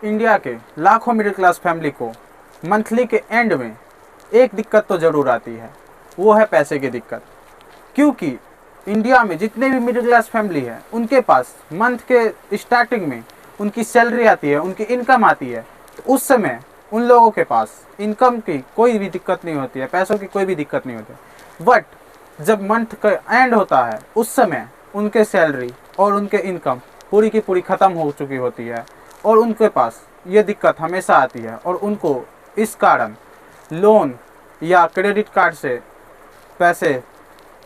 India के लाखों middle class family को मंथली के एंड में एक दिक्कत तो ज़रूर आती है, वो है पैसे की दिक्कत। क्योंकि इंडिया में जितने भी मिडिल क्लास फैमिली है उनके पास मंथ के स्टार्टिंग में उनकी सैलरी आती है, उनकी इनकम आती है, तो उस समय उन लोगों के पास इनकम की कोई भी दिक्कत नहीं होती है, पैसों की कोई भी दिक्कत नहीं होती है। बट जब मंथ का एंड होता है उस समय उनके सैलरी और उनके इनकम पूरी की पूरी ख़त्म हो चुकी होती है और उनके पास ये दिक्कत हमेशा आती है और उनको इस कारण लोन या क्रेडिट कार्ड से पैसे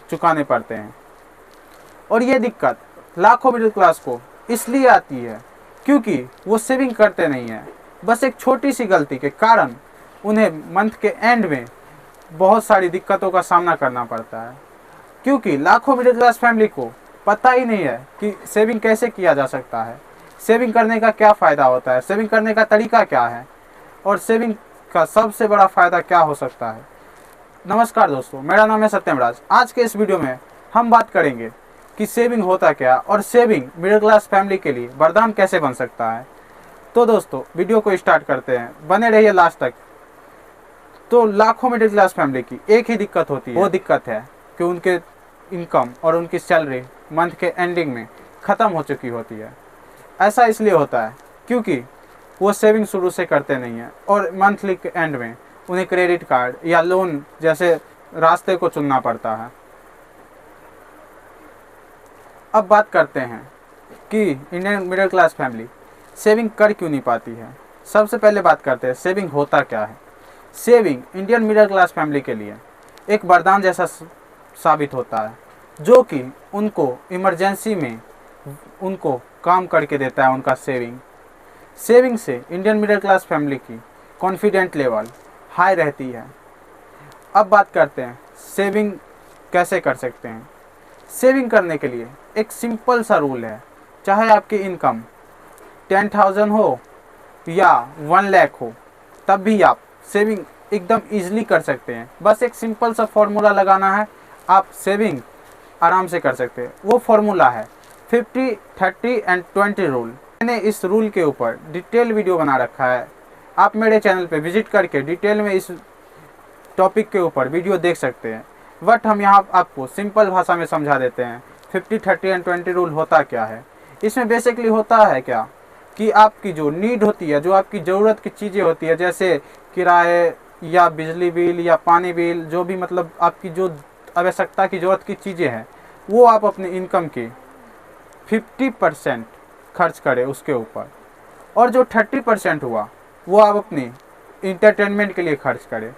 चुकाने पड़ते हैं। और ये दिक्कत लाखों मिडिल क्लास को इसलिए आती है क्योंकि वो सेविंग करते नहीं हैं। बस एक छोटी सी गलती के कारण उन्हें मंथ के एंड में बहुत सारी दिक्कतों का सामना करना पड़ता है। क्योंकि लाखों मिडिल क्लास फैमिली को पता ही नहीं है कि सेविंग कैसे किया जा सकता है, सेविंग करने का क्या फ़ायदा होता है, सेविंग करने का तरीका क्या है और सेविंग का सबसे बड़ा फ़ायदा क्या हो सकता है। नमस्कार दोस्तों, मेरा नाम है सत्यम राज। आज के इस वीडियो में हम बात करेंगे कि सेविंग होता क्या और सेविंग मिडिल क्लास फैमिली के लिए वरदान कैसे बन सकता है। तो दोस्तों वीडियो को स्टार्ट करते हैं, बने रहिए लास्ट तक। तो लाखों मिडिल क्लास फैमिली की एक ही दिक्कत होती है, वो दिक्कत है कि उनके इनकम और उनकी सैलरी मंथ के एंडिंग में ख़त्म हो चुकी होती है। ऐसा इसलिए होता है क्योंकि वो सेविंग शुरू से करते नहीं हैं और मंथली के एंड में उन्हें क्रेडिट कार्ड या लोन जैसे रास्ते को चुनना पड़ता है। अब बात करते हैं कि Indian middle class family saving कर क्यों नहीं पाती है। सबसे पहले बात करते हैं सेविंग होता क्या है। Saving Indian middle class family के लिए एक वरदान जैसा साबित होता है, जो कि उनको इमरजेंसी में उनको काम करके देता है। उनका सेविंग से इंडियन मिडिल क्लास फैमिली की कॉन्फिडेंट लेवल हाई रहती है। अब बात करते हैं सेविंग कैसे कर सकते हैं। सेविंग करने के लिए एक सिंपल सा रूल है, चाहे आपकी इनकम 10,000 हो या 1 लाख हो, तब भी आप सेविंग एकदम ईजिली कर सकते हैं। बस एक सिंपल सा फॉर्मूला लगाना है, आप सेविंग आराम से कर सकते हैं। वो फॉर्मूला है 50, 30 एंड 20 रूल। मैंने इस रूल के ऊपर डिटेल वीडियो बना रखा है, आप मेरे चैनल पे विजिट करके डिटेल में इस टॉपिक के ऊपर वीडियो देख सकते हैं। बट हम यहाँ आपको सिंपल भाषा में समझा देते हैं 50, 30 एंड 20 रूल होता क्या है। इसमें बेसिकली होता है क्या कि आपकी जो नीड होती है, जो आपकी ज़रूरत की चीज़ें होती है, जैसे किराए या बिजली बिल या पानी बिल, जो भी मतलब आपकी जो आवश्यकता की ज़रूरत की चीज़ें हैं, वो आप अपनी इनकम की 50% खर्च करें उसके ऊपर, और जो 30% हुआ वो आप अपनी इंटरटेनमेंट के लिए खर्च करें।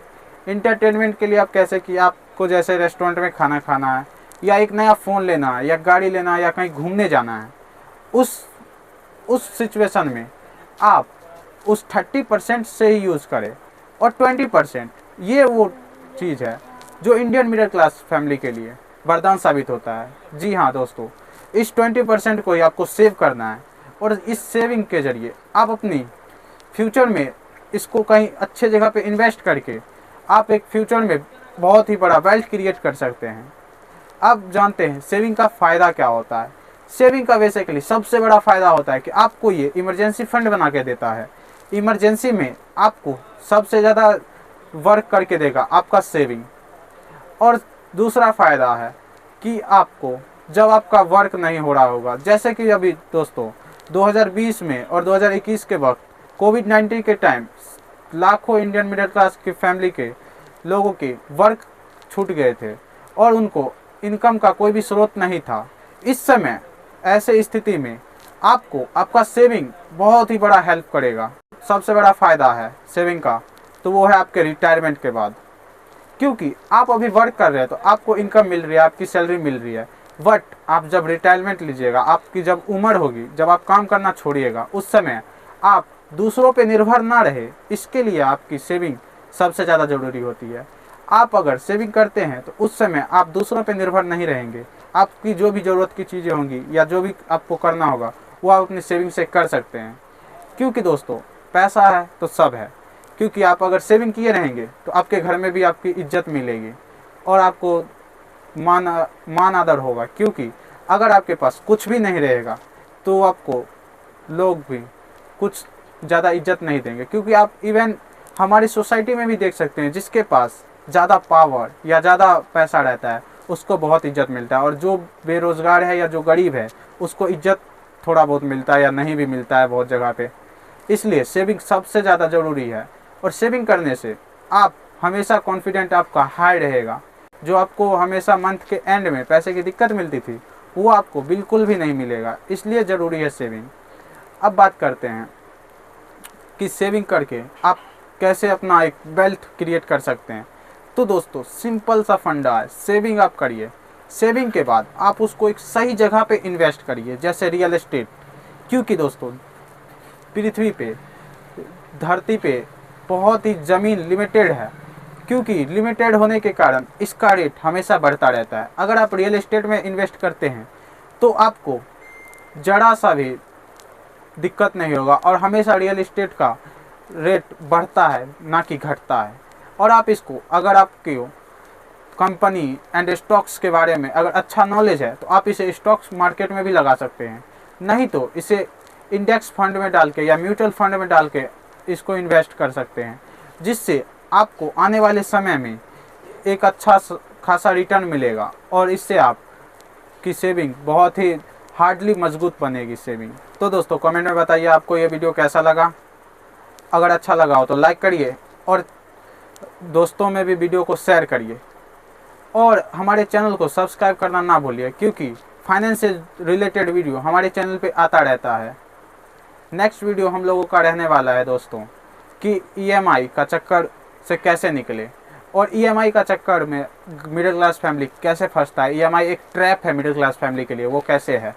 इंटरटेनमेंट के लिए आप कैसे कि आपको जैसे रेस्टोरेंट में खाना खाना है या एक नया फ़ोन लेना है या गाड़ी लेना है या कहीं घूमने जाना है, उस सिचुएशन में आप उस 30% से ही यूज़ करें। और 20% ये वो चीज़ है जो इंडियन मिडिल क्लास फैमिली के लिए वरदान साबित होता है। जी हाँ दोस्तों, इस 20% को ही आपको सेव करना है और इस सेविंग के ज़रिए आप अपनी फ्यूचर में इसको कहीं अच्छे जगह पे इन्वेस्ट करके आप एक फ्यूचर में बहुत ही बड़ा वेल्थ क्रिएट कर सकते हैं। अब जानते हैं सेविंग का फ़ायदा क्या होता है। सेविंग का बेसिकली सबसे बड़ा फ़ायदा होता है कि आपको ये इमरजेंसी फंड बना के देता है। इमरजेंसी में आपको सबसे ज़्यादा वर्क करके देगा आपका सेविंग। और दूसरा फ़ायदा है कि आपको जब आपका वर्क नहीं हो रहा होगा, जैसे कि अभी दोस्तों 2020 में और 2021 के वक्त कोविड-19 के टाइम लाखों इंडियन मिडिल क्लास की फैमिली के लोगों के वर्क छूट गए थे और उनको इनकम का कोई भी स्रोत नहीं था। इस समय ऐसे स्थिति में आपको आपका सेविंग बहुत ही बड़ा हेल्प करेगा। सबसे बड़ा फ़ायदा है सेविंग का, तो वो है आपके रिटायरमेंट के बाद। क्योंकि आप अभी वर्क कर रहे हैं तो आपको इनकम मिल रही है, आपकी सैलरी मिल रही है। बट आप जब रिटायरमेंट लीजिएगा, आपकी जब उम्र होगी, जब आप काम करना छोड़िएगा, उस समय आप दूसरों पे निर्भर ना रहे, इसके लिए आपकी सेविंग सबसे ज़्यादा ज़रूरी होती है। आप अगर सेविंग करते हैं तो उस समय आप दूसरों पे निर्भर नहीं रहेंगे। आपकी जो भी ज़रूरत की चीज़ें होंगी या जो भी आपको करना होगा वो आप अपनी सेविंग से कर सकते हैं। क्योंकि दोस्तों पैसा है तो सब है। क्योंकि आप अगर सेविंग किए रहेंगे तो आपके घर में भी आपकी इज्जत मिलेगी और आपको मान आदर होगा। क्योंकि अगर आपके पास कुछ भी नहीं रहेगा तो आपको लोग भी कुछ ज़्यादा इज्जत नहीं देंगे, क्योंकि आप इवन हमारी सोसाइटी में भी देख सकते हैं, जिसके पास ज़्यादा पावर या ज़्यादा पैसा रहता है उसको बहुत इज्जत मिलता है, और जो बेरोज़गार है या जो गरीब है उसको इज्जत थोड़ा बहुत मिलता है या नहीं भी मिलता है बहुत जगह पे। इसलिए सेविंग सबसे ज़्यादा ज़रूरी है, और सेविंग करने से आप हमेशा कॉन्फिडेंट आपका हाई रहेगा। जो आपको हमेशा मंथ के एंड में पैसे की दिक्कत मिलती थी वो आपको बिल्कुल भी नहीं मिलेगा, इसलिए ज़रूरी है सेविंग। अब बात करते हैं कि सेविंग करके आप कैसे अपना एक वेल्थ क्रिएट कर सकते हैं। तो दोस्तों सिंपल सा फंडा है, सेविंग आप करिए, सेविंग के बाद आप उसको एक सही जगह पे इन्वेस्ट करिए, जैसे रियल एस्टेट। क्योंकि दोस्तों पृथ्वी पे, धरती पे बहुत ही ज़मीन लिमिटेड है, क्योंकि लिमिटेड होने के कारण इसका रेट हमेशा बढ़ता रहता है। अगर आप रियल एस्टेट में इन्वेस्ट करते हैं तो आपको ज़रा सा भी दिक्कत नहीं होगा, और हमेशा रियल एस्टेट का रेट बढ़ता है ना कि घटता है। और आप इसको, अगर आपकी कंपनी एंड स्टॉक्स के बारे में अगर अच्छा नॉलेज है तो आप इसे स्टॉक्स मार्केट में भी लगा सकते हैं, नहीं तो इसे इंडेक्स फंड में डाल के या म्यूचुअल फंड में डाल के इसको इन्वेस्ट कर सकते हैं, जिससे आपको आने वाले समय में एक अच्छा खासा रिटर्न मिलेगा, और इससे आप की सेविंग बहुत ही हार्डली मजबूत बनेगी सेविंग। तो दोस्तों कमेंट में बताइए आपको ये वीडियो कैसा लगा। अगर अच्छा लगा हो तो लाइक करिए, और दोस्तों में भी वीडियो को शेयर करिए, और हमारे चैनल को सब्सक्राइब करना ना भूलिए, क्योंकि फाइनेंस से रिलेटेड वीडियो हमारे चैनल पे आता रहता है। नेक्स्ट वीडियो हम लोगों का रहने वाला है दोस्तों कि ईएमआई का चक्कर से कैसे निकले, और ईएमआई का चक्कर में मिडिल क्लास फैमिली कैसे फंसता है। ईएमआई एक ट्रैप है मिडिल क्लास फैमिली के लिए, वो कैसे है।